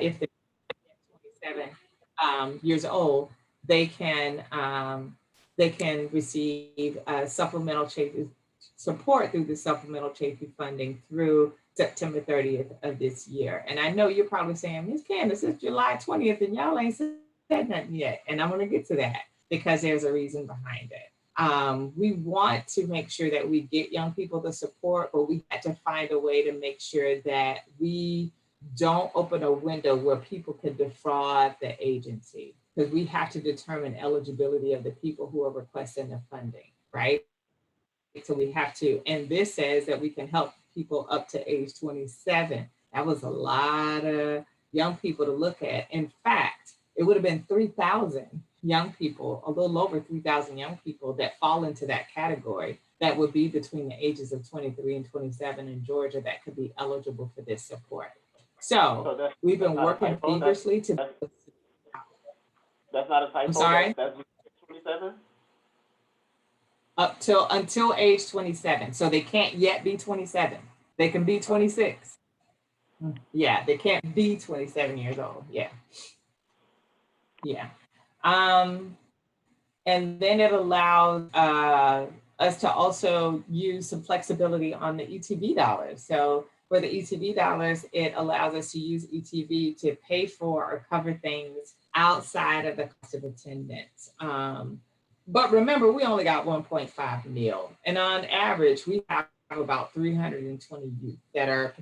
if they're 27 years old, they can receive supplemental chafee support through the supplemental chafee funding through September 30th of this year. And I know you're probably saying, Ms. Candace, it's July 20th and y'all ain't said nothing yet. And I'm going to get to that because there's a reason behind it. We want to make sure that we get young people the support, but we had to find a way to make sure that we don't open a window where people can defraud the agency, because we have to determine eligibility of the people who are requesting the funding, right? So we have to, and this says that we can help people up to age 27. That was a lot of young people to look at. In fact, it would have been 3,000 young people, a little over 3,000 young people that fall into that category that would be between the ages of 23 and 27 in Georgia that could be eligible for this support. So we've been working feverishly to. That's not a typo. I'm sorry. That's 27. Up till until age 27. So they can't yet be 27. They can be 26. Yeah, they can't be 27 years old. Yeah. Yeah. And then it allows us to also use some flexibility on the ETV dollars. So for the ETV dollars, it allows us to use ETV to pay for or cover things outside of the cost of attendance. But remember, we only got 1.5 mil. And on average, we have about 320 youth that are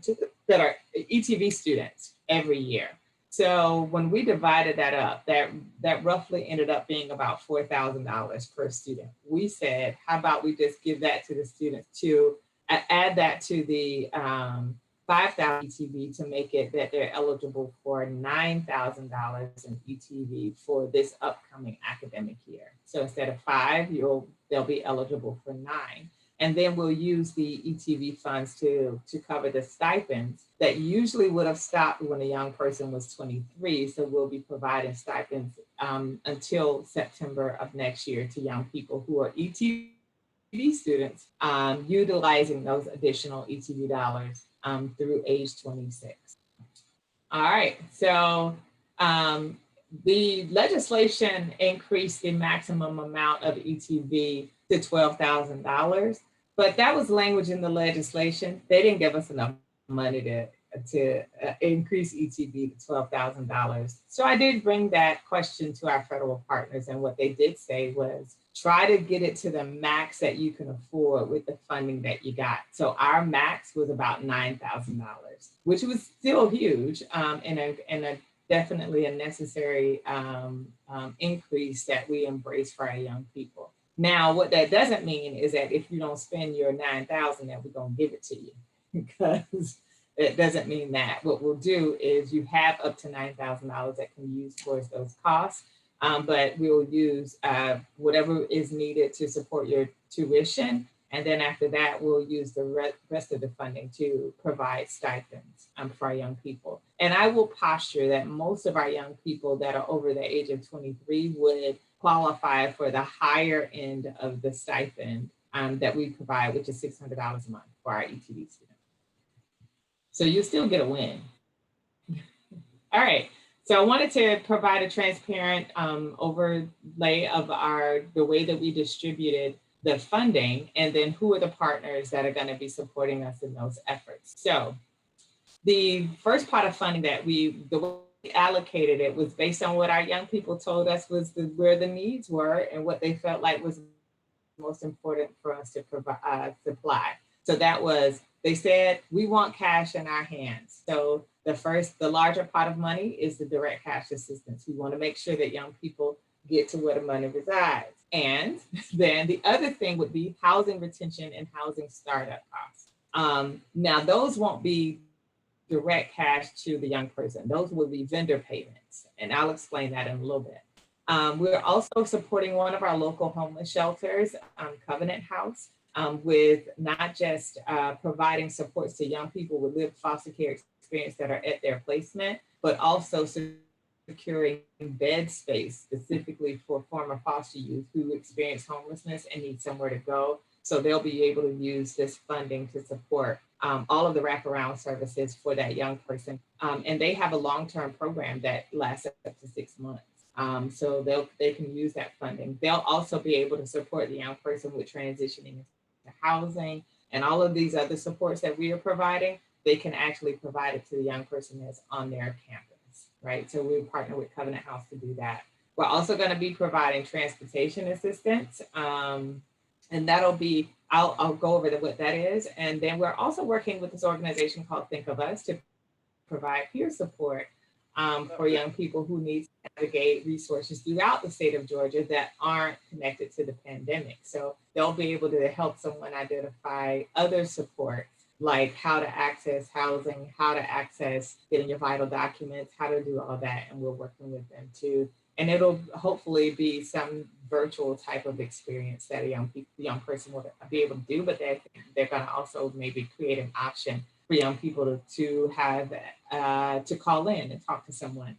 ETV students every year. So when we divided that up, that roughly ended up being about $4,000 per student. We said, how about we just give that to the students to add that to the 5,000 ETV to make it that they're eligible for $9,000 in ETV for this upcoming academic year. So instead of 5, they'll be eligible for 9. And then we'll use the ETV funds to cover the stipends that usually would have stopped when a young person was 23. So we'll be providing stipends until September of next year to young people who are ETV students, utilizing those additional ETV dollars through age 26. All right, so the legislation increased the maximum amount of ETV to $12,000. But that was language in the legislation. They didn't give us enough money to increase ETV to $12,000. So I did bring that question to our federal partners, and what they did say was try to get it to the max that you can afford with the funding that you got. So our max was about $9,000, which was still huge and a definitely a necessary increase that we embrace for our young people. Now, what that doesn't mean is that if you don't spend your $9,000, that we're going to give it to you, because it doesn't mean that. What we'll do is you have up to $9,000 that can be used towards those costs, but we'll use whatever is needed to support your tuition. And then after that, we'll use the rest of the funding to provide stipends for our young people. And I will posture that most of our young people that are over the age of 23 would qualify for the higher end of the stipend that we provide, which is $600 a month for our ETV students. So you still get a win. All right. So I wanted to provide a transparent overlay of the way that we distributed the funding, and then who are the partners that are going to be supporting us in those efforts. So the first part of funding that the way we allocated it was based on what our young people told us was where the needs were and what they felt like was most important for us to provide supply. So that was, they said, we want cash in our hands. So the larger pot of money is the direct cash assistance. We want to make sure that young people get to where the money resides. And then the other thing would be housing retention and housing startup costs. Now, those won't be direct cash to the young person. Those will be vendor payments. And I'll explain that in a little bit. We're also supporting one of our local homeless shelters, Covenant House, with not just providing supports to young people with lived foster care experience that are at their placement, but also securing bed space specifically for former foster youth who experience homelessness and need somewhere to go. So they'll be able to use this funding to support all of the wraparound services for that young person. And they have a long-term program that lasts up to 6 months. So they can use that funding. They'll also be able to support the young person with transitioning into housing and all of these other supports that we are providing. They can actually provide it to the young person that's on their campus, right? So we partner with Covenant House to do that. We're also going to be providing transportation assistance. And that'll be, I'll go over what that is. And then we're also working with this organization called Think of Us to provide peer support for young people who need to navigate resources throughout the state of Georgia that aren't connected to the pandemic. So they'll be able to help someone identify other supports, like how to access housing, how to access getting your vital documents, how to do all that. And we're working with them too. And it'll hopefully be some virtual type of experience that a young person will be able to do, but they're going to also maybe create an option for young people to have to call in and talk to someone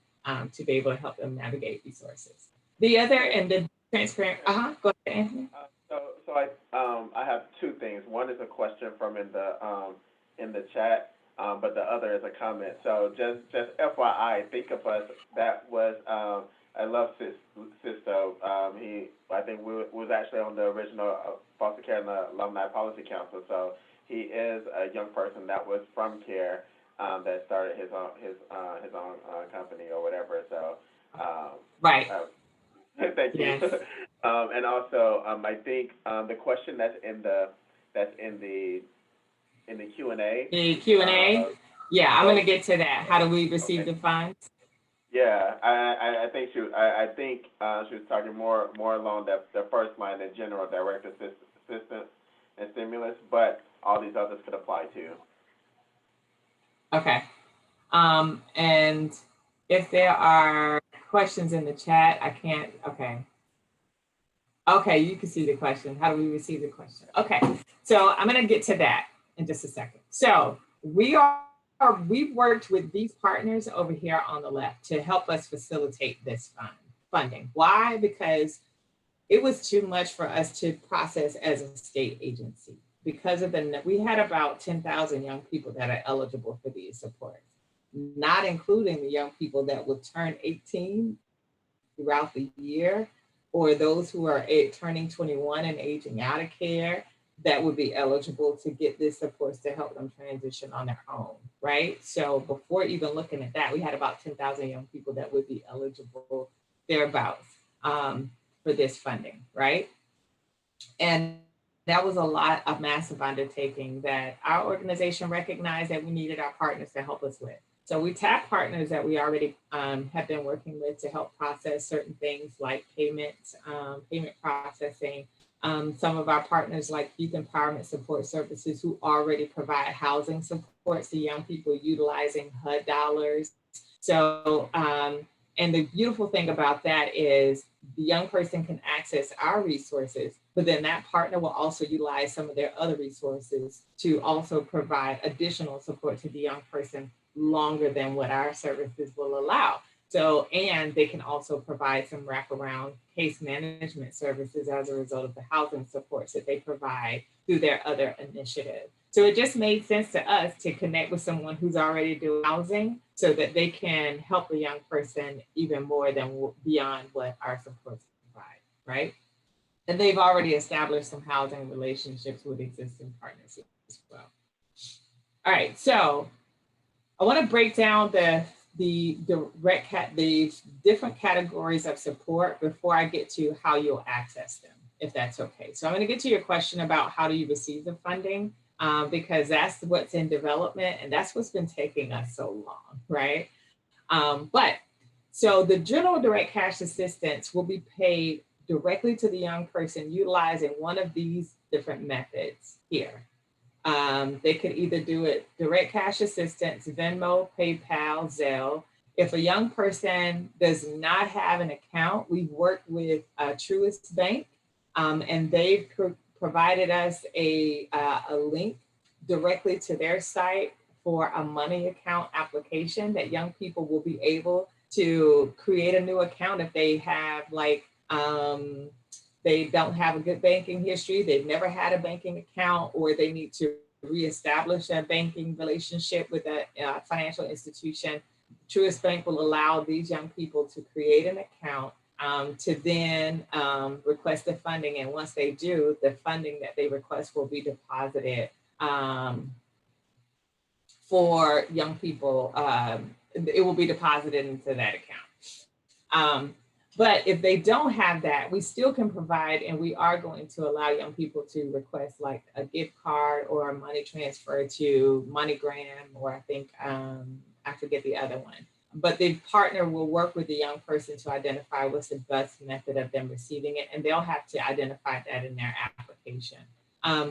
to be able to help them navigate resources. The other and the transparent. Go ahead, Anthony. So I have two things. One is a question from in the chat, but the other is a comment. So just FYI, Think of Us. That was I love Sisto. I think was actually on the original Foster Care and Alumni Policy Council. So he is a young person that was from CARE that started his own company or whatever. So right. Thank you. Yes. And also, I think the question that's in the Q&A. The Q&A. Yeah, I'm going to get to that. How do we receive the funds? Yeah, I think she was talking more along the first line, the general direct assistance and stimulus, but all these others could apply too. Okay. And if there are questions in the chat, I can't. Okay, you can see the question. How do we receive the question? Okay, so I'm going to get to that in just a second. So we've worked with these partners over here on the left to help us facilitate this funding. Why? Because it was too much for us to process as a state agency. Because of we had about 10,000 young people that are eligible for these supports, not including the young people that will turn 18 throughout the year, or those who are turning 21 and aging out of care that would be eligible to get this supports to help them transition on their own, right? So before even looking at that, we had about 10,000 young people that would be eligible thereabouts for this funding, right? And that was a massive undertaking that our organization recognized that we needed our partners to help us with. So we tapped partners that we already have been working with to help process certain things like payment processing. Some of our partners like Youth Empowerment Support Services who already provide housing supports to young people utilizing HUD dollars. So, and the beautiful thing about that is the young person can access our resources, but then that partner will also utilize some of their other resources to also provide additional support to the young person longer than what our services will allow. So, and they can also provide some wraparound case management services as a result of the housing supports that they provide through their other initiatives. So it just made sense to us to connect with someone who's already doing housing so that they can help a young person even more than beyond what our supports provide, right? And they've already established some housing relationships with existing partners as well. All right, so I want to break down the different categories of support before I get to how you'll access them, if that's okay. So I'm going to get to your question about how do you receive the funding, because that's what's in development and that's what's been taking us so long, right? So the general direct cash assistance will be paid directly to the young person utilizing one of these different methods here. They could either do it direct cash assistance, Venmo, PayPal, Zelle. If a young person does not have an account, we've worked with Truist Bank, and they've provided us a link directly to their site for a money account application that young people will be able to create a new account if they have like they don't have a good banking history, they've never had a banking account, or they need to reestablish a banking relationship with a financial institution, Truist Bank will allow these young people to create an account to then request the funding. And once they do, the funding that they request will be deposited for young people. It will be deposited into that account. But if they don't have that, we still can provide, and we are going to allow young people to request like a gift card or a money transfer to MoneyGram, or I think, I forget the other one. But the partner will work with the young person to identify what's the best method of them receiving it, and they'll have to identify that in their application.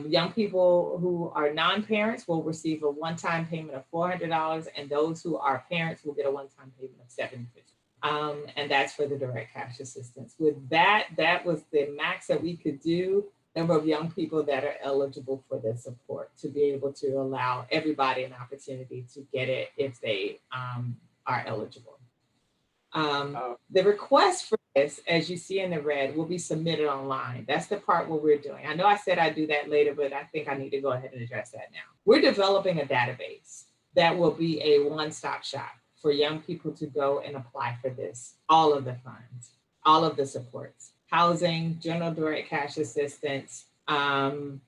Young people who are non-parents will receive a one-time payment of $400, and those who are parents will get a one-time payment of $750. And that's for the direct cash assistance. With that, that was the max that we could do, number of young people that are eligible for the support, to be able to allow everybody an opportunity to get it if they are eligible. The request for this, as you see in the red, will be submitted online. That's the part what we're doing. I know I said I'd do that later, but I think I need to go ahead and address that now. We're developing a database that will be a one-stop shop for young people to go and apply for this, all of the funds, all of the supports, housing, general direct cash assistance, and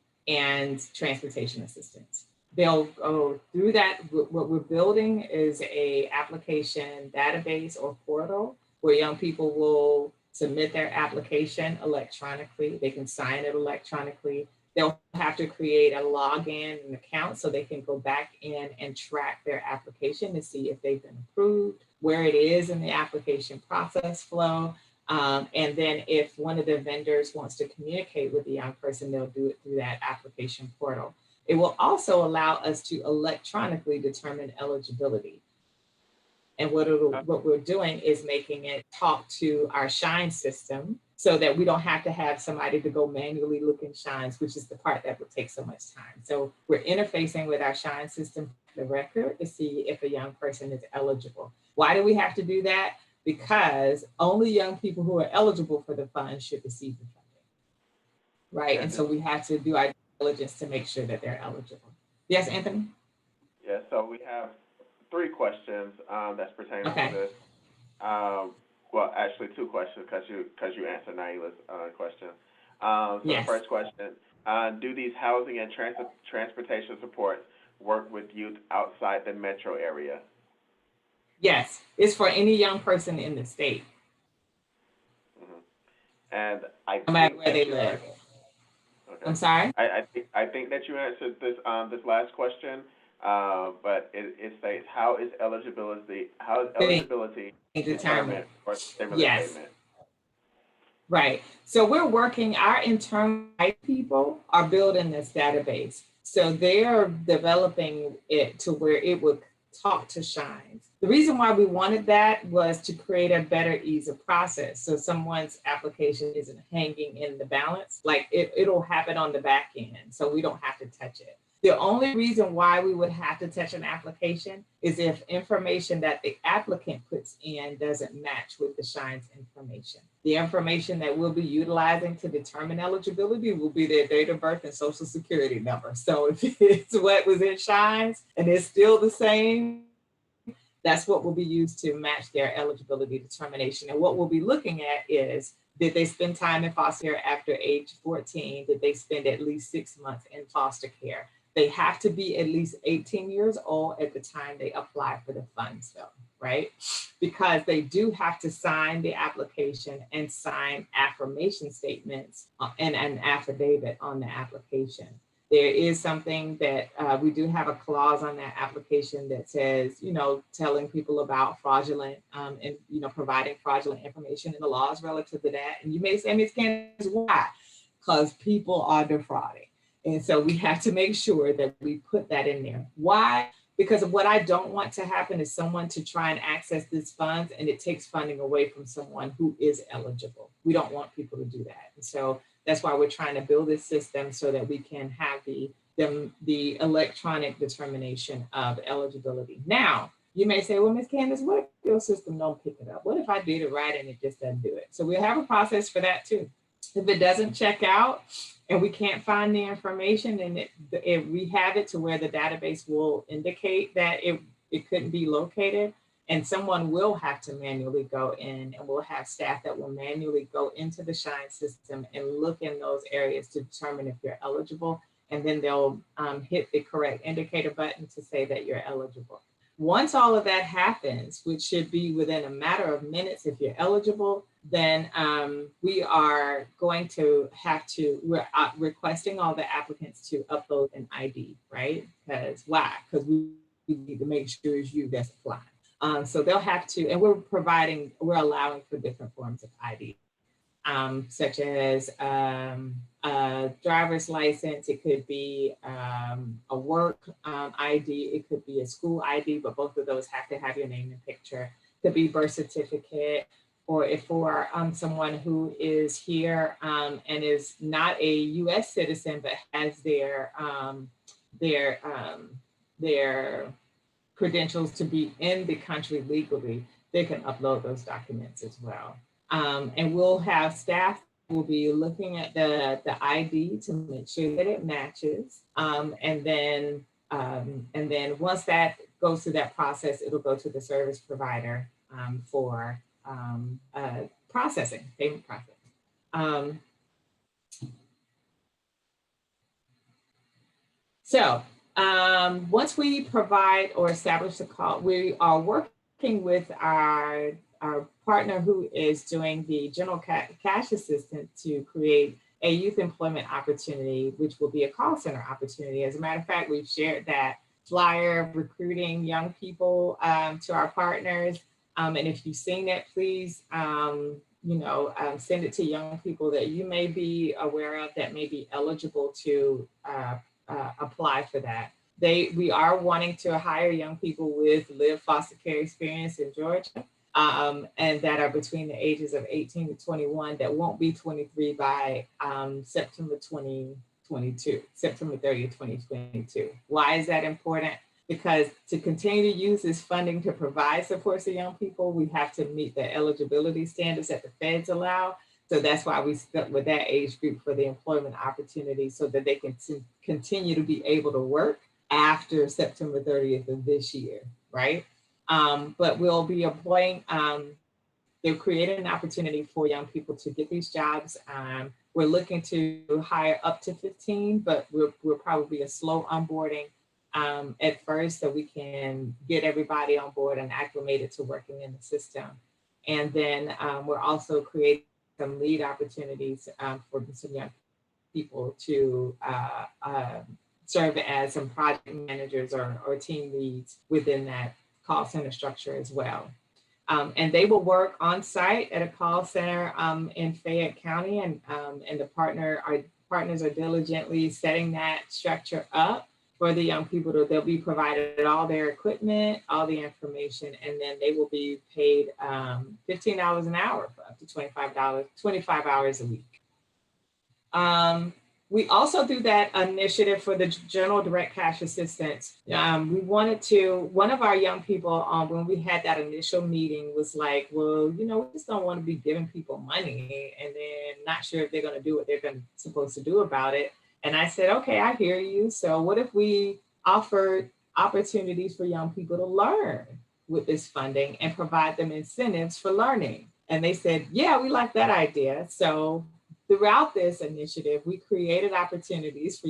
transportation assistance. They'll go through that. What we're building is a application database or portal where young people will submit their application electronically. They can sign it electronically. They'll have to create a login and account so they can go back in and track their application to see if they've been approved, where it is in the application process flow. And then if one of the vendors wants to communicate with the young person, they'll do it through that application portal. It will also allow us to electronically determine eligibility. And what we're doing is making it talk to our Shine system so that we don't have to have somebody to go manually look in Shines, which is the part that would take so much time. So we're interfacing with our Shine system, the record, to see if a young person is eligible. Why do we have to do that? Because only young people who are eligible for the fund should receive the funding, right? And so we have to do our diligence to make sure that they're eligible. Yes, Anthony? Yeah, so we have 3 questions that's pertaining to this. Well, actually 2 questions because you answered Naila's question. So yes. The first question, do these housing and transportation supports work with youth outside the metro area? Yes, it's for any young person in the state. Mm-hmm. And no matter where they live. Okay. I'm sorry? I think that you answered this this last question, but it states, how is eligibility determined for stimulus payment? Right. So we're working, our internal people are building this database. So they are developing it to where it would talk to Shines. The reason why we wanted that was to create a better ease of process. So someone's application isn't hanging in the balance, like it'll happen on the back end. So we don't have to touch it. The only reason why we would have to touch an application is if information that the applicant puts in doesn't match with the Shines information. The information that we'll be utilizing to determine eligibility will be their date of birth and social security number. So if it's what was in Shines and it's still the same, that's what will be used to match their eligibility determination. And what we'll be looking at is, did they spend time in foster care after age 14? Did they spend at least 6 months in foster care? They have to be at least 18 years old at the time they apply for the funds though, right? Because they do have to sign the application and sign affirmation statements and an affidavit on the application. There is something that we do have a clause on that application that says, telling people about fraudulent and, providing fraudulent information, and the laws relative to that. And you may say, Ms. Candis, why? Because people are defrauding. And so we have to make sure that we put that in there. Why? Because of what I don't want to happen is someone to try and access these funds and it takes funding away from someone who is eligible. We don't want people to do that. And so that's why we're trying to build this system so that we can have the electronic determination of eligibility. Now, you may say, well, Ms. Candis, what if your system don't pick it up? What if I did it right and it just doesn't do it? So we'll have a process for that too. If it doesn't check out and we can't find the information, and we have it to where the database will indicate that it couldn't be located, and someone will have to manually go in, and we'll have staff that will manually go into the Shine system and look in those areas to determine if you're eligible. And then they'll hit the correct indicator button to say that you're eligible. Once all of that happens, which should be within a matter of minutes if you're eligible, then we are going to we're requesting all the applicants to upload an ID, right? Because why? Because we need to make sure it's you that's applying. So they'll have to, and we're allowing for different forms of ID. Such as a driver's license, it could be a work ID, it could be a school ID, but both of those have to have your name and picture. It could be birth certificate, or if for someone who is here and is not a U.S. citizen, but has their credentials to be in the country legally, they can upload those documents as well. And we'll have staff who will be looking at the ID to make sure that it matches. And then once that goes through that process, it'll go to the service provider for processing, payment processing. Once we provide or establish the call, we are working with our partner who is doing the general cash assistant to create a youth employment opportunity, which will be a call center opportunity. As a matter of fact, we've shared that flyer recruiting young people to our partners. And if you've seen it, please, send it to young people that you may be aware of that may be eligible to apply for that. We are wanting to hire young people with lived foster care experience in Georgia. And that are between the ages of 18 to 21 that won't be 23 by September 30th, 2022. Why is that important? Because to continue to use this funding to provide support to young people, we have to meet the eligibility standards that the feds allow. So that's why we stuck with that age group for the employment opportunity, so that they can continue to be able to work after September 30th of this year, right? But we'll be employing, they've created an opportunity for young people to get these jobs. We're looking to hire up to 15, but we're probably a slow onboarding at first, so we can get everybody on board and acclimated to working in the system. And then we're also creating some lead opportunities for some young people to serve as some project managers or team leads within that call center structure as well. And they will work on site at a call center in Fayette County, and the partners are diligently setting that structure up for the young people. They'll be provided all their equipment, all the information, and then they will be paid $15 an hour for up to $25 hours a week. We also do that initiative for the general direct cash assistance. We wanted to, one of our young people, when we had that initial meeting, was like, well, we just don't want to be giving people money and then not sure if they're going to do what they're supposed to do about it. And I said, okay, I hear you. So what if we offered opportunities for young people to learn with this funding and provide them incentives for learning? And they said, yeah, we like that idea. So throughout this initiative, we created opportunities for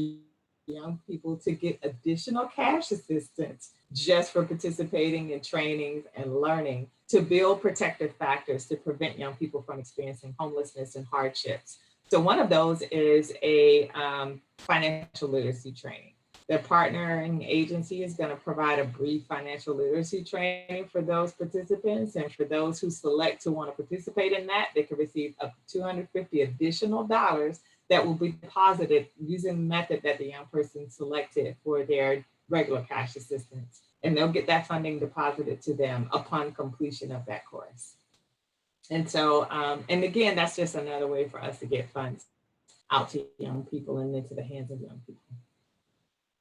young people to get additional cash assistance just for participating in trainings and learning to build protective factors to prevent young people from experiencing homelessness and hardships. So one of those is a financial literacy training. The partnering agency is going to provide a brief financial literacy training for those participants, and for those who select to want to participate in that, they can receive up to $250 additional dollars that will be deposited using the method that the young person selected for their regular cash assistance. And they'll get that funding deposited to them upon completion of that course. And so, and again, that's just another way for us to get funds out to young people and into the hands of young people.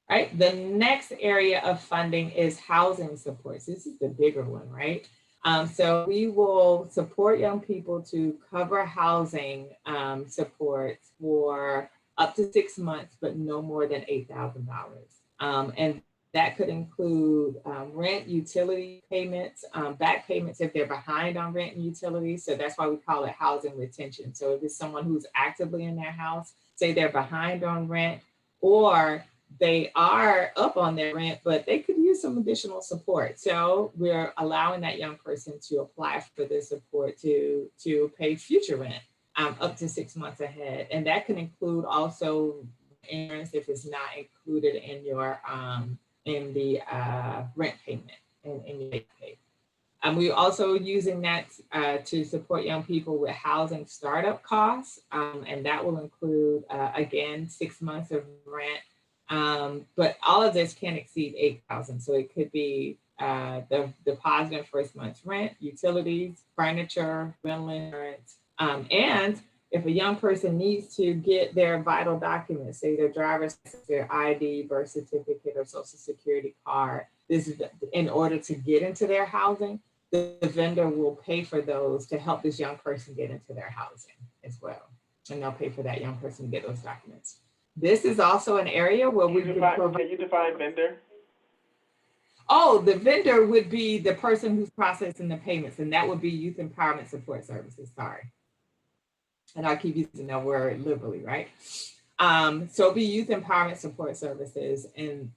All right, the next area of funding is housing supports. This is the bigger one, right? So we will support young people to cover housing support for up to 6 months, but no more than $8,000. And that could include rent, utility payments, back payments if they're behind on rent and utilities. So that's why we call it housing retention. So if it's someone who's actively in their house, say they're behind on rent, or they are up on their rent, but they could use some additional support. So we're allowing that young person to apply for this support to pay future rent up to 6 months ahead. And that can include also insurance if it's not included in your in the rent payment in your pay. We're also using that to support young people with housing startup costs, and that will include, again, 6 months of rent. But all of this can't exceed $8,000. So it could be the deposit in first month's rent, utilities, furniture, rental insurance, and if a young person needs to get their vital documents, say their driver's license, their ID, birth certificate, or social security card, this is in order to get into their housing, the vendor will pay for those to help this young person get into their housing as well. And they'll pay for that young person to get those documents. This is also an area where we can provide. Can you define vendor? Oh, the vendor would be the person who's processing the payments, and that would be Youth Empowerment Support Services. Sorry. And I keep using that word liberally, right? So it'll be Youth Empowerment Support Services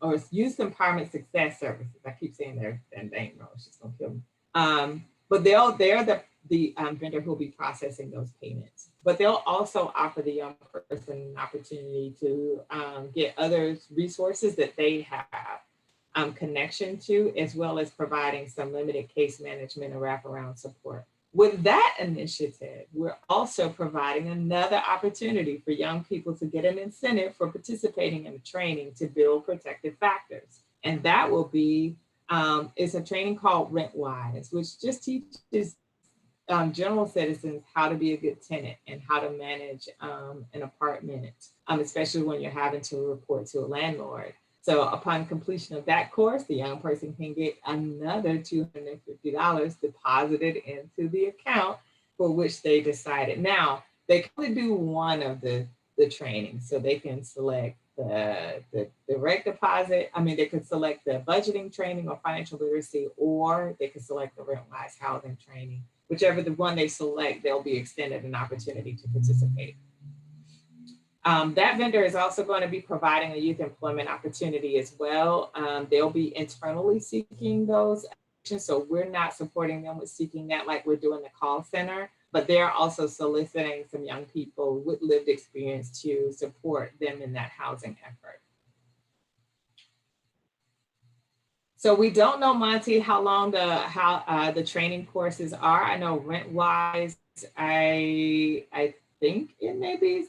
or Youth Empowerment Success Services. I keep saying they're dang no, it's just gonna kill me. But they're the vendor who'll be processing those payments. But they'll also offer the young person an opportunity to get other resources that they have connection to, as well as providing some limited case management and wraparound support. With that initiative, we're also providing another opportunity for young people to get an incentive for participating in a training to build protective factors. And that will be, it's a training called RentWise, which just teaches general citizens how to be a good tenant and how to manage an apartment, especially when you're having to report to a landlord. So upon completion of that course, the young person can get another $250 deposited into the account for which they decided. Now, they can only do one of the trainings. So they can select the direct deposit. I mean, they could select the budgeting training or financial literacy, or they could select the RentWise housing training. Whichever the one they select, they'll be extended an opportunity to participate. That vendor is also going to be providing a youth employment opportunity as well. They'll be internally seeking those actions. So we're not supporting them with seeking that like we're doing the call center, but they're also soliciting some young people with lived experience to support them in that housing effort. So we don't know, Monty, how long the training courses are. I know RentWise, I think it may be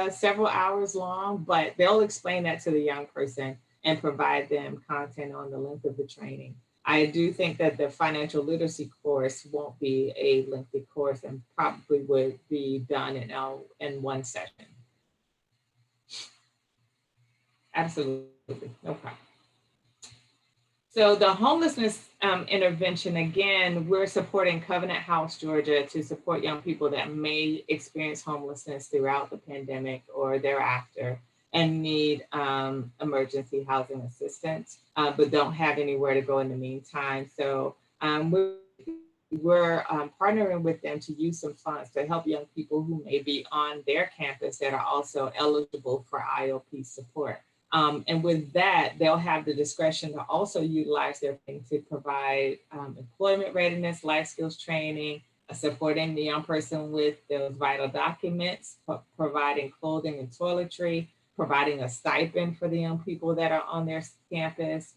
several hours long, but they'll explain that to the young person and provide them content on the length of the training. I do think that the financial literacy course won't be a lengthy course and probably would be done in one session. Absolutely, no problem. So the homelessness intervention, again, we're supporting Covenant House, Georgia, to support young people that may experience homelessness throughout the pandemic or thereafter and need emergency housing assistance, but don't have anywhere to go in the meantime. So we're partnering with them to use some funds to help young people who may be on their campus that are also eligible for ILP support. And with that, they'll have the discretion to also utilize their thing to provide employment readiness, life skills training, supporting the young person with those vital documents, providing clothing and toiletry, providing a stipend for the young people that are on their campus,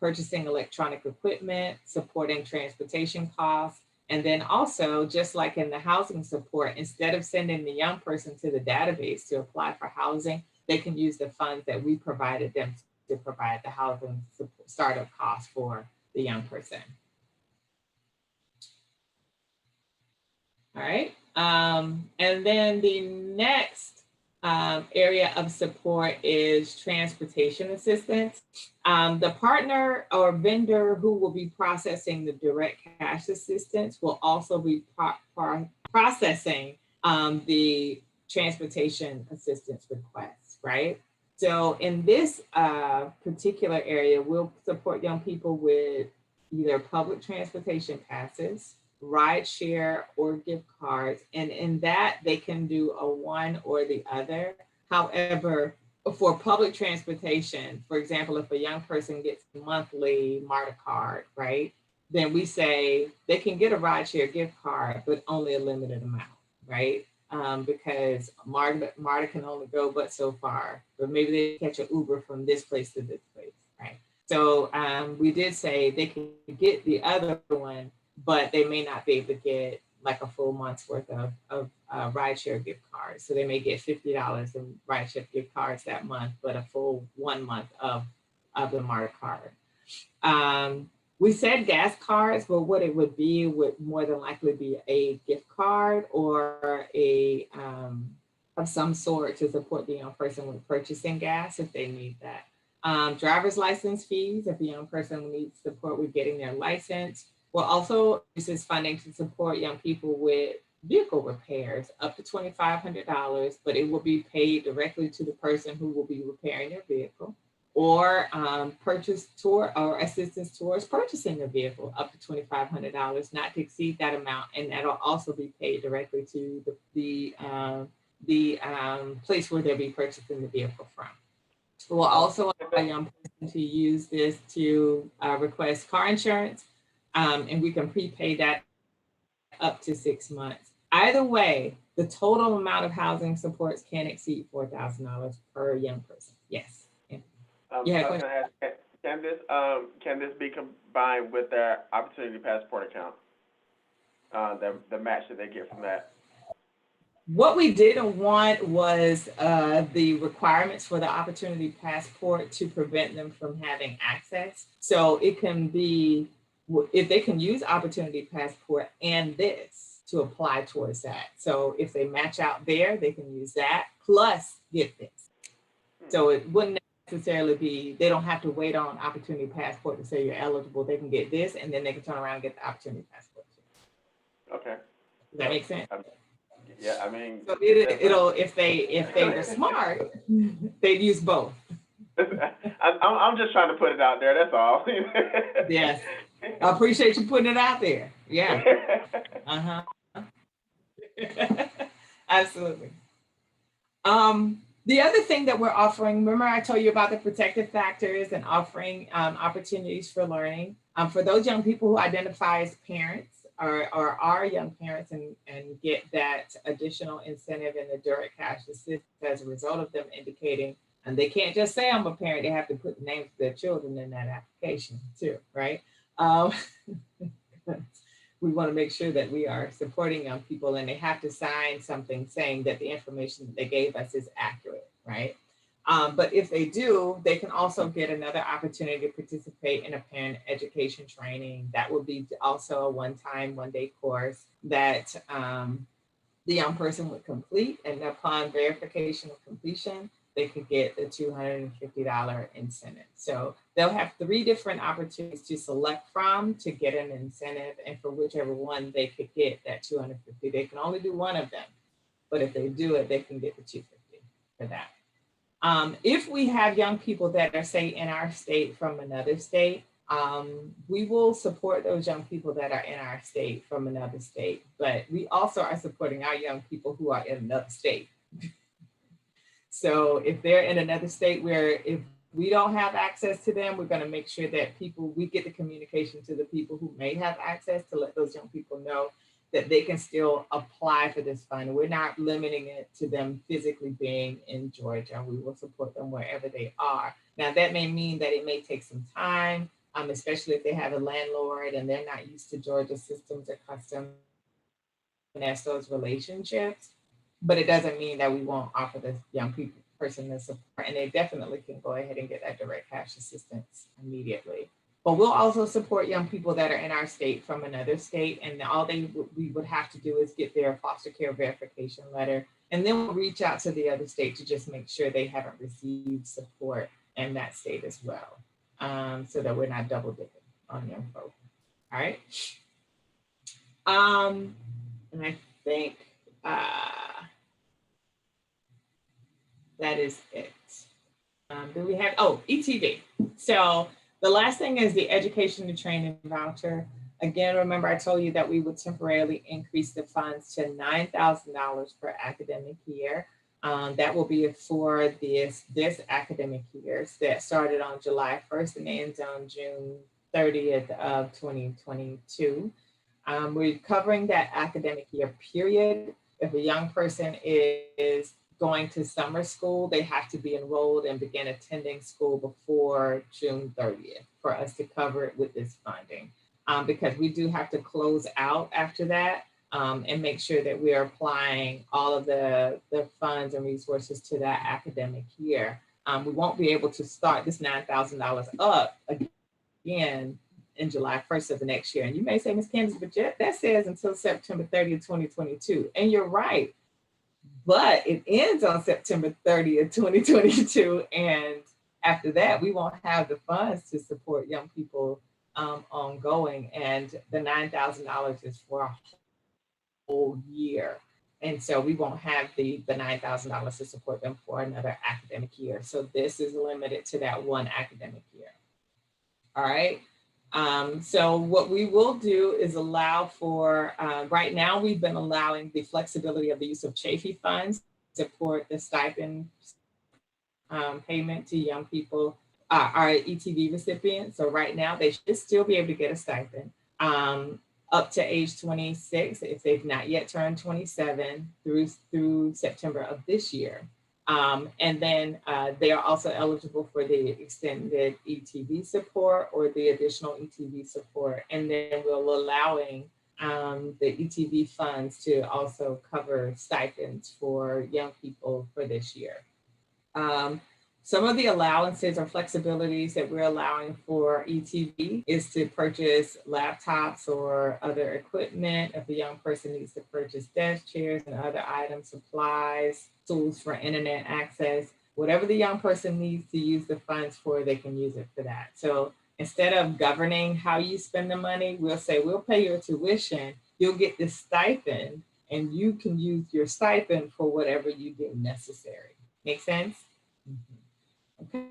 purchasing electronic equipment, supporting transportation costs. And then also, just like in the housing support, instead of sending the young person to the database to apply for housing, they can use the funds that we provided them to provide the housing startup costs for the young person. All right. And then the next area of support is transportation assistance. The partner or vendor who will be processing the direct cash assistance will also be processing the transportation assistance requests, right? So in this particular area, we'll support young people with either public transportation passes, ride share, or gift cards. And in that, they can do a one or the other. However, for public transportation, for example, if a young person gets a monthly MARTA card, right, then we say they can get a ride share gift card, but only a limited amount, right? Because MARTA can only go but so far, but maybe they catch an Uber from this place to this place, right? So we did say they can get the other one, but they may not be able to get like a full month's worth of rideshare gift cards. So they may get $50 in rideshare gift cards that month, but a full 1 month of the MARTA card. We said gas cards, but what it would be would more than likely be a gift card or a of some sort to support the young person with purchasing gas if they need that. Driver's license fees, if a young person needs support with getting their license. We'll also use this funding to support young people with vehicle repairs up to $2,500, but it will be paid directly to the person who will be repairing their vehicle, or purchase tour or assistance towards purchasing a vehicle up to $2,500, not to exceed that amount, and that'll also be paid directly to the place where they'll be purchasing the vehicle from. We'll also allow a young person to use this to request car insurance, and we can prepay that up to 6 months. Either way, the total amount of housing supports can exceed $4,000 per young person. Yes. Yeah. I was going to ask, can this be combined with their Opportunity Passport account? The match that they get from that? What we didn't want was the requirements for the Opportunity Passport to prevent them from having access. So it can be, if they can use Opportunity Passport and this to apply towards that. So if they match out there, they can use that plus get this. So it wouldn't necessarily be, they don't have to wait on Opportunity Passport to say you're eligible. They can get this and then they can turn around and get the Opportunity Passport. Okay. Does that make sense? Yeah, I mean, so it'll if they were smart, they'd use both. I'm just trying to put it out there. That's all. Yes, I appreciate you putting it out there. Yeah. Absolutely. The other thing that we're offering, remember I told you about the protective factors and offering opportunities for learning. For those young people who identify as parents or are young parents and get that additional incentive in the direct cash assistance as a result of them indicating, and they can't just say I'm a parent, they have to put the names of their children in that application too, right? We want to make sure that we are supporting young people and they have to sign something saying that the information that they gave us is accurate, right? But if they do, they can also get another opportunity to participate in a parent education training. That would be also a one-time, one-day course that the young person would complete, and upon verification of completion, they could get the $250 incentive. So they'll have 3 different opportunities to select from to get an incentive, and for whichever one they could get that $250. They can only do one of them, but if they do it, they can get the $250 for that. If we have young people that are, say, in our state from another state, we will support those young people that are in our state from another state, but we also are supporting our young people who are in another state. So if they're in another state where if we don't have access to them, we're going to make sure that we get the communication to the people who may have access to let those young people know that they can still apply for this fund. We're not limiting it to them physically being in Georgia. We will support them wherever they are. Now, that may mean that it may take some time, especially if they have a landlord and they're not used to Georgia systems or customs and that's those relationships. But it doesn't mean that we won't offer this young person the support, and they definitely can go ahead and get that direct cash assistance immediately. But we'll also support young people that are in our state from another state, and all we would have to do is get their foster care verification letter And then we'll reach out to the other state to just make sure they haven't received support in that state as well, so that we're not double dipping on young folks. All right. And I think that is it. Do we have, ETV. So the last thing is the education and training voucher. Again, remember I told you that we would temporarily increase the funds to $9,000 per academic year. That will be for this academic year that started on July 1st and ends on June 30th of 2022. We're covering that academic year period. If a young person is going to summer school, they have to be enrolled and begin attending school before June 30th for us to cover it with this funding. Because we do have to close out after that and make sure that we are applying all of the funds and resources to that academic year. We won't be able to start this $9,000 up again in July 1st of the next year. And you may say, Ms. Candis, but that says until September 30th, 2022. And you're right, but it ends on September 30th, 2022. And after that, we won't have the funds to support young people ongoing. And the $9,000 is for a whole year. And so we won't have the $9,000 to support them for another academic year. So this is limited to that one academic year. All right. So what we will do is allow for, right now we've been allowing the flexibility of the use of Chafee funds to support the stipend payment to young people, our ETV recipients. So right now they should still be able to get a stipend up to age 26 if they've not yet turned 27 through September of this year. And then they are also eligible for the extended ETV support or the additional ETV support. And then we're allowing the ETV funds to also cover stipends for young people for this year. Some of the allowances or flexibilities that we're allowing for ETV is to purchase laptops or other equipment. If a young person needs to purchase desk chairs and other items, supplies, tools for internet access, whatever the young person needs to use the funds for, they can use it for that. So instead of governing how you spend the money, we'll say, we'll pay your tuition, you'll get this stipend, and you can use your stipend for whatever you deem necessary. Make sense? Okay.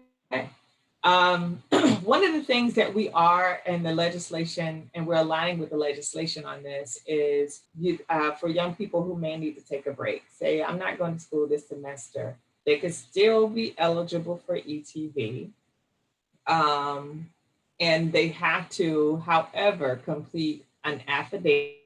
One of the things that we are in the legislation, and we're aligning with the legislation on this, is for young people who may need to take a break. Say, I'm not going to school this semester. They could still be eligible for ETV. And they have to, however, complete an affidavit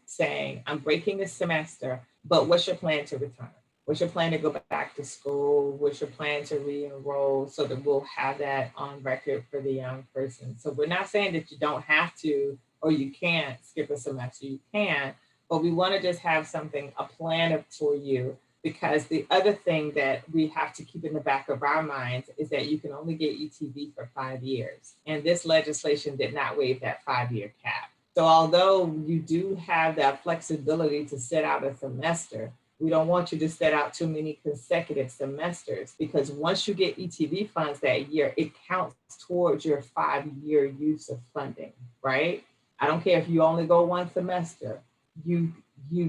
saying, I'm breaking this semester, but what's your plan to return? What's your plan to go back to school? What's your plan to re-enroll, so that we'll have that on record for the young person? So we're not saying that you don't have to, or you can't skip a semester, you can, but we want to just have something, a plan for you, because the other thing that we have to keep in the back of our minds is that you can only get ETV for 5 years. And this legislation did not waive that 5-year cap. So although you do have that flexibility to sit out a semester, we don't want you to set out too many consecutive semesters, because once you get ETV funds that year, it counts towards your 5-year use of funding, right? I don't care if you only go one semester, you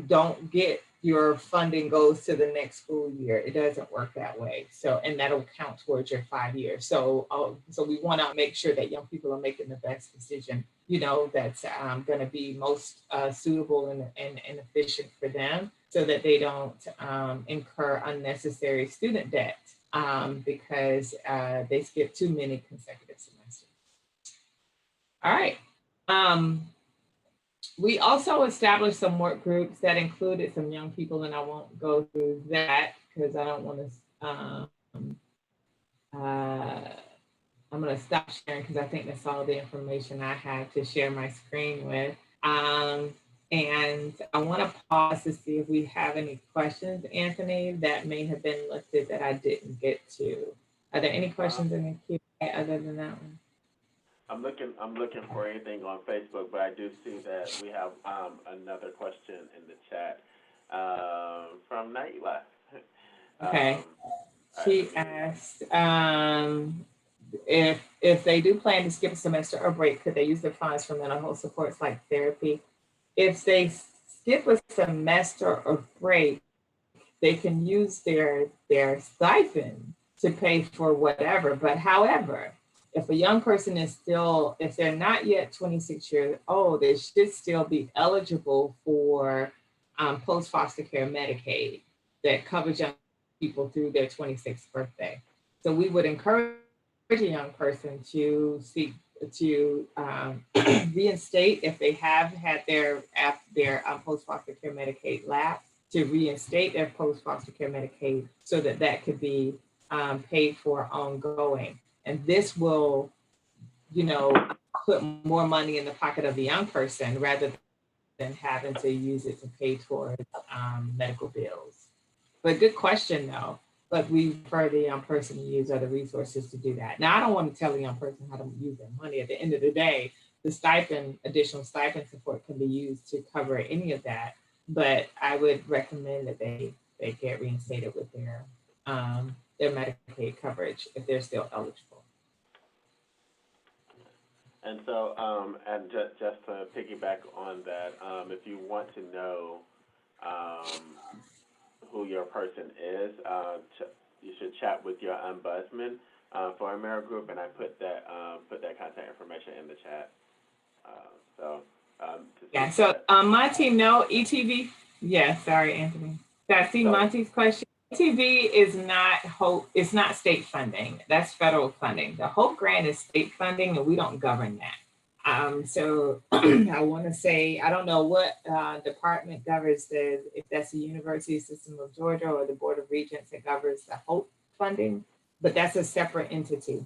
don't get your funding goes to the next school year. It doesn't work that way. So, and that'll count towards your 5 years. So we want to make sure that young people are making the best decision, that's going to be most suitable and efficient for them, so that they don't incur unnecessary student debt because they skip too many consecutive semesters. All right. We also established some work groups that included some young people, and I won't go through that because I don't want to, I'm going to stop sharing because I think that's all the information I have to share my screen with. And I want to pause to see if we have any questions, Anthony, that may have been listed that I didn't get to. Are there any questions in the Q&A other than that one? I'm looking for anything on Facebook, but I do see that we have another question in the chat. from Naila. Okay. All right, She let me. asked if they do plan to skip a semester or break, could they use their funds for mental health supports like therapy? If they skip a semester or break, they can use their stipend to pay for whatever. But however, if a young person is still, if they're not yet 26 years old, they should still be eligible for post foster care Medicaid that covers young people through their 26th birthday. So we would encourage a young person to seek to reinstate if they have had their post foster care Medicaid lapse, to reinstate their post foster care Medicaid so that that could be paid for ongoing. And this will, you know, put more money in the pocket of the young person rather than having to use it to pay towards medical bills. But good question though. But we refer the young person to use other resources to do that. Now, I don't want to tell a young person how to use their money. At the end of the day, the stipend, additional stipend support can be used to cover any of that. But I would recommend that they get reinstated with their Medicaid coverage if they're still eligible. And so, and just to piggyback on that, if you want to know um, who your person is, you should chat with your ombudsman for AmeriGroup, and I put that contact information in the chat. So to Yeah. see So that. my team, no ETV. Yeah. Sorry, Anthony. I see So Monty's question. ETV is not Hope. It's not state funding. That's federal funding. The Hope grant is state funding, and we don't govern that. So I want to say I don't know what department governs if that's the University System of Georgia or the Board of Regents that governs the Hope funding, but that's a separate entity.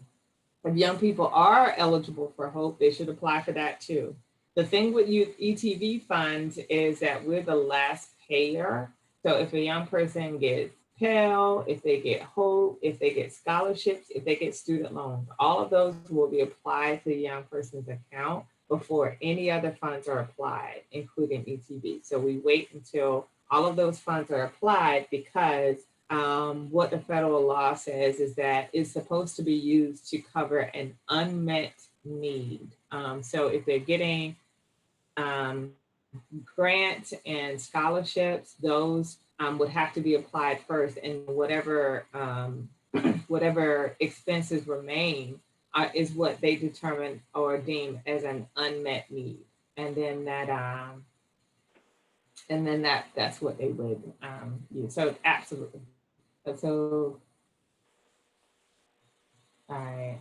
If young people are eligible for Hope, they should apply for that too. The thing with youth ETV funds is that we're the last payer. So if a young person gets Pell, if they get Hope, if they get scholarships, if they get student loans, all of those will be applied to the young person's account before any other funds are applied, including ETV. So we wait until all of those funds are applied because what the federal law says is that it's supposed to be used to cover an unmet need. So if they're getting grants and scholarships, those would have to be applied first, and whatever whatever expenses remain is what they determine or deem as an unmet need, and then that's what they would use. So absolutely. So all right,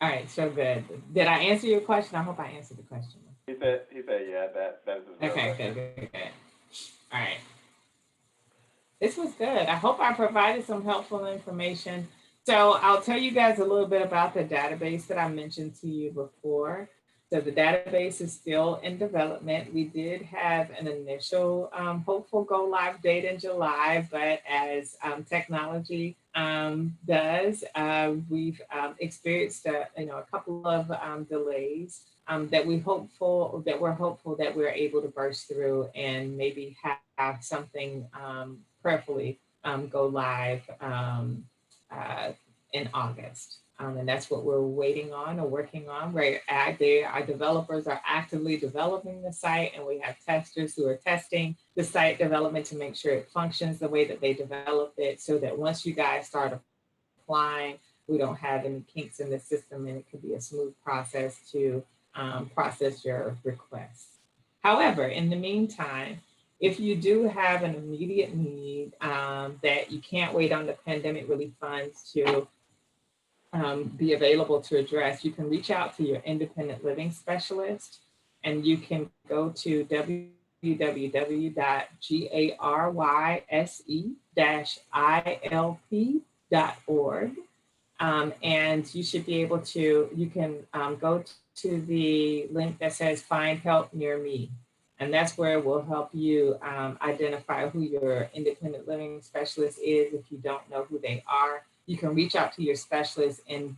all right. So good. Did I answer your question? I hope I answered the question. he said yeah, that is his real Okay, question. good. All right. This was good. I hope I provided some helpful information. So I'll tell you guys a little bit about the database that I mentioned to you before. So the database is still in development. We did have an initial hopeful go live date in July, but as technology does, we've experienced a couple of delays we're hopeful that we're able to burst through and maybe have something prayerfully go live in August. And that's what we're waiting on or working on. Our developers are actively developing the site, and we have testers who are testing the site development to make sure it functions the way that they developed it, so that once you guys start applying, we don't have any kinks in the system, and it could be a smooth process to process your requests. However, in the meantime, if you do have an immediate need that you can't wait on the pandemic relief funds to be available to address, you can reach out to your independent living specialist, and you can go to www.garyse-ilp.org. And you should be able to, you can go to the link that says find help near me. And that's where we'll help you identify who your independent living specialist is. If you don't know who they are, you can reach out to your specialist and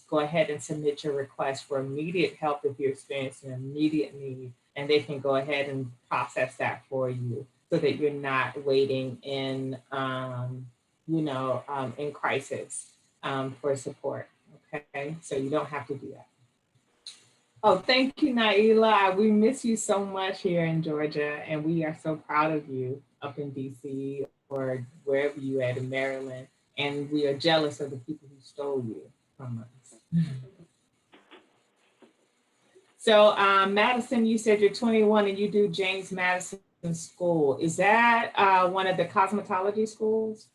go ahead and submit your request for immediate help if you're experiencing an immediate need, and they can go ahead and process that for you. so that you're not waiting in, in crisis for support. Okay, so you don't have to do that. Oh, thank you, Naila. We miss you so much here in Georgia, and we are so proud of you up in DC or wherever you at in Maryland. And we are jealous of the people who stole you from us. So, Madison, you said you're 21 and you do James Madison School. Is that one of the cosmetology schools?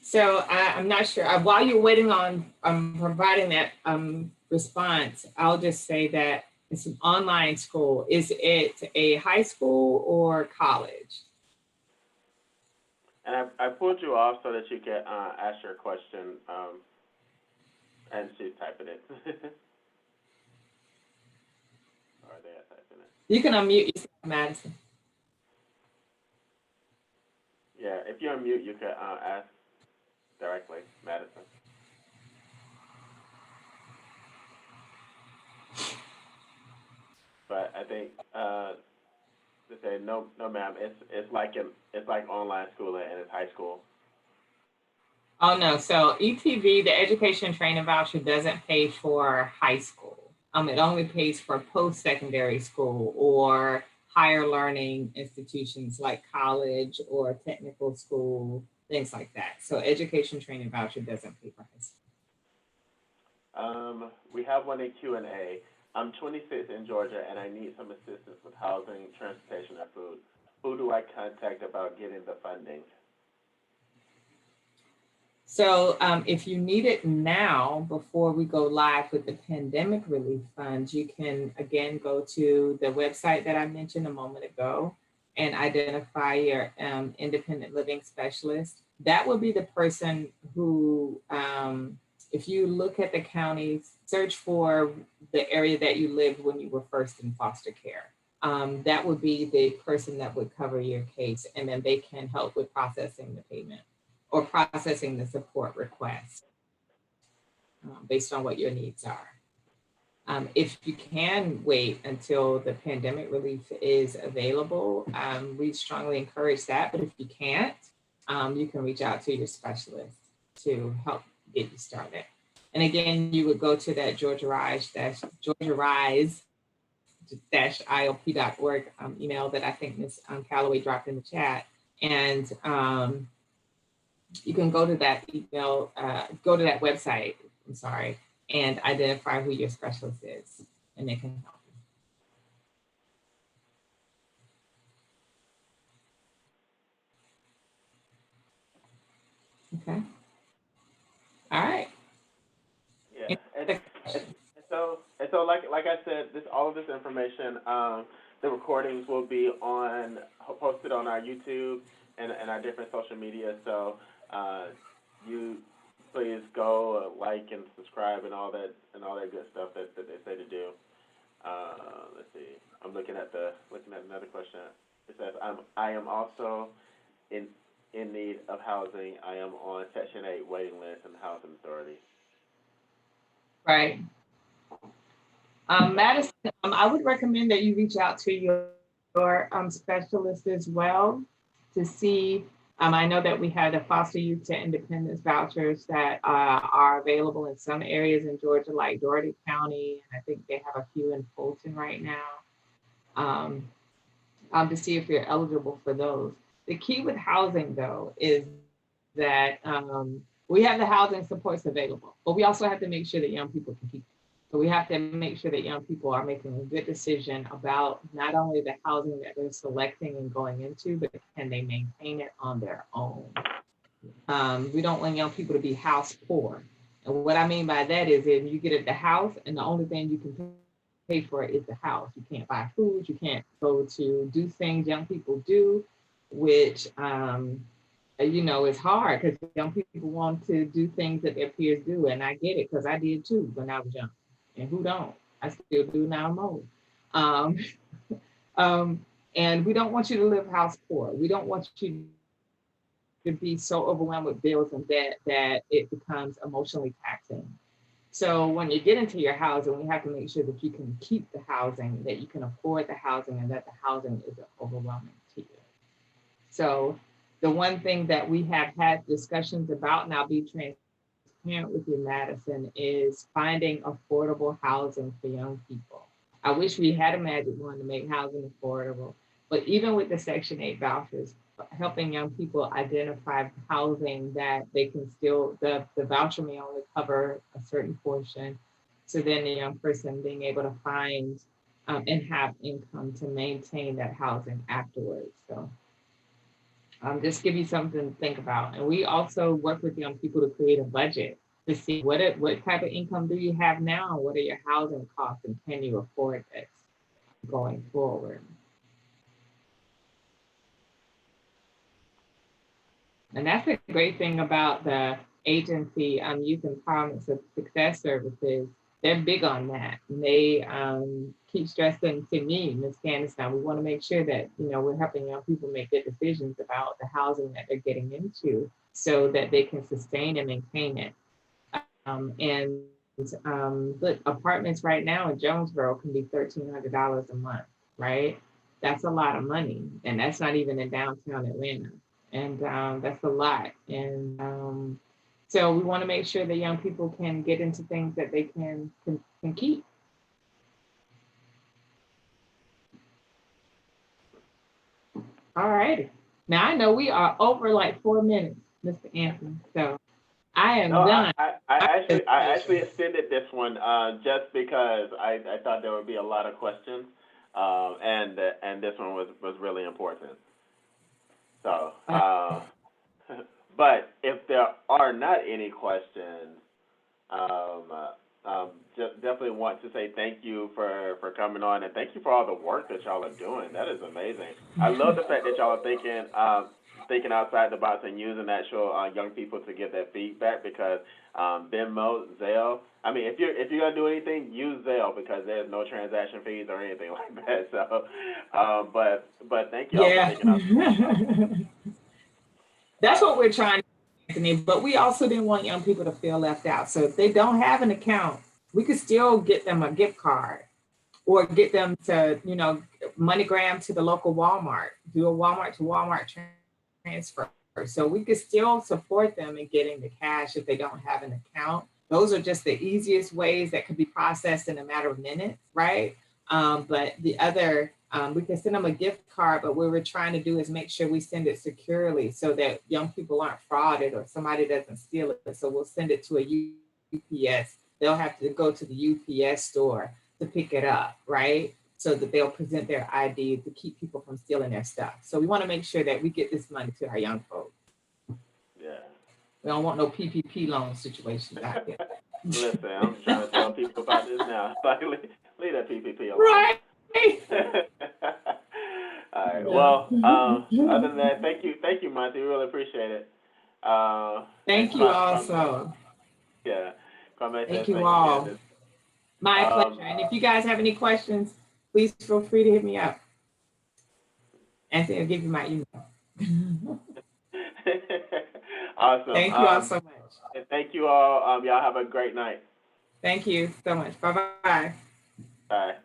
So I'm not sure. While you're waiting on providing that response, I'll just say that it's an online school. Is it a high school or college? And I pulled you off so that you could ask your question, and she's typing it. Or they are typing it. You can unmute yourself, Madison. Yeah, if you unmute, you could ask directly, Madison. But I think to say no, ma'am. It's like online schooling and it's high school. Oh no, so ETV, the Education Training Voucher, doesn't pay for high school. It only pays for post-secondary school or higher learning institutions like college or technical school, things like that. So Education Training Voucher doesn't pay for high school. We have one in Q&A. I'm 26 in Georgia and I need some assistance with housing, transportation, and food. Who do I contact about getting the funding? So if you need it now, before we go live with the pandemic relief funds, you can again go to the website that I mentioned a moment ago and identify your independent living specialist. That will be the person who, if you look at the counties, search for the area that you lived when you were first in foster care. That would be the person that would cover your case, and then they can help with processing the payment or processing the support request based on what your needs are. If you can wait until the pandemic relief is available, we strongly encourage that. But if you can't, you can reach out to your specialist to help get you started. And again, you would go to that GeorgiaRise-ILP.org email that I think Ms. Calloway dropped in the chat. And you can go to that email, go to that website, and identify who your specialist is, and they can help you. Okay. All right. Yeah. And so like I said, all of this information, the recordings will be posted on our YouTube and our different social media. So you please go like and subscribe and all that good stuff that they say to do. Let's see. I'm looking at another question. It says I am also in need of housing. I am on Section 8 waiting list in the Housing Authority. Right. Madison, I would recommend that you reach out to your specialist as well to see. I know that we have the foster youth to independence vouchers that are available in some areas in Georgia, like Dougherty County, and I think they have a few in Fulton right now, to see if you're eligible for those. The key with housing, though, is that we have the housing supports available, but we also have to make sure that young people can keep. So we have to make sure that young people are making a good decision about not only the housing that they're selecting and going into, but can they maintain it on their own? We don't want young people to be house poor. And what I mean by that is if you get at the house and the only thing you can pay for it is the house. You can't buy food, you can't go to do things young people do, which it's hard because young people want to do things that their peers do. And I get it because I did too when I was young. And who don't? I still do now more. And we don't want you to live house poor. We don't want you to be so overwhelmed with bills and debt that it becomes emotionally taxing. So when you get into your housing, we have to make sure that you can keep the housing, that you can afford the housing, and that the housing isn't overwhelming to you. So the one thing that we have had discussions about, and I'll be transparent with you, Madison, is finding affordable housing for young people. I wish we had a magic wand to make housing affordable, but even with the Section 8 vouchers, helping young people identify housing that they can still, the voucher may only cover a certain portion. So then the young person being able to find and have income to maintain that housing afterwards. So just give you something to think about. And we also work with young people to create a budget to see what type of income do you have now? What are your housing costs, and can you afford this going forward? And that's the great thing about the agency, Youth Empowerment Success Services. They're big on that. And they keep stressing to me, Ms. Candis, now we want to make sure that, we're helping young people make good decisions about the housing that they're getting into so that they can sustain and maintain it. Look, apartments right now in Jonesboro can be $1,300 a month, right? That's a lot of money. And that's not even in downtown Atlanta. And that's a lot. And so we want to make sure that young people can get into things that they can keep. All right. Now I know we are over like 4 minutes, Mr. Anthony. So I am done. I actually extended this one just because I thought there would be a lot of questions, and this one was really important. So, but if there are not any questions, just definitely want to say thank you for coming on, and thank you for all the work that y'all are doing. That is amazing. I love the fact that y'all are thinking outside the box and using actual young people to give that feedback, because Venmo, Zelle. I mean, if you're gonna do anything, use Zelle, because there's no transaction fees or anything like that. So, but thank y'all for thinking outside. That's what we're trying to do, Anthony. But we also didn't want young people to feel left out. So if they don't have an account, we could still get them a gift card, or get them to, MoneyGram to the local Walmart, do a Walmart to Walmart transfer. So we could still support them in getting the cash if they don't have an account. Those are just the easiest ways that could be processed in a matter of minutes, right? But the other, we can send them a gift card, but what we're trying to do is make sure we send it securely so that young people aren't frauded or somebody doesn't steal it. So we'll send it to a UPS. They'll have to go to the UPS store to pick it up, right? So that they'll present their ID to keep people from stealing their stuff. So we want to make sure that we get this money to our young folks. Yeah. We don't want no PPP loan situations out there. Listen, I'm trying to tell people about this now. Like, leave that PPP alone. Right. All right. Well, other than that, thank you, Monty. We really appreciate it. Thank you also. Yeah. Thank you all. My pleasure. And if you guys have any questions, please feel free to hit me up. Anthony, I'll give you my email. Awesome. Thank you all so much. And thank you all. Y'all have a great night. Thank you so much. Bye-bye. Bye.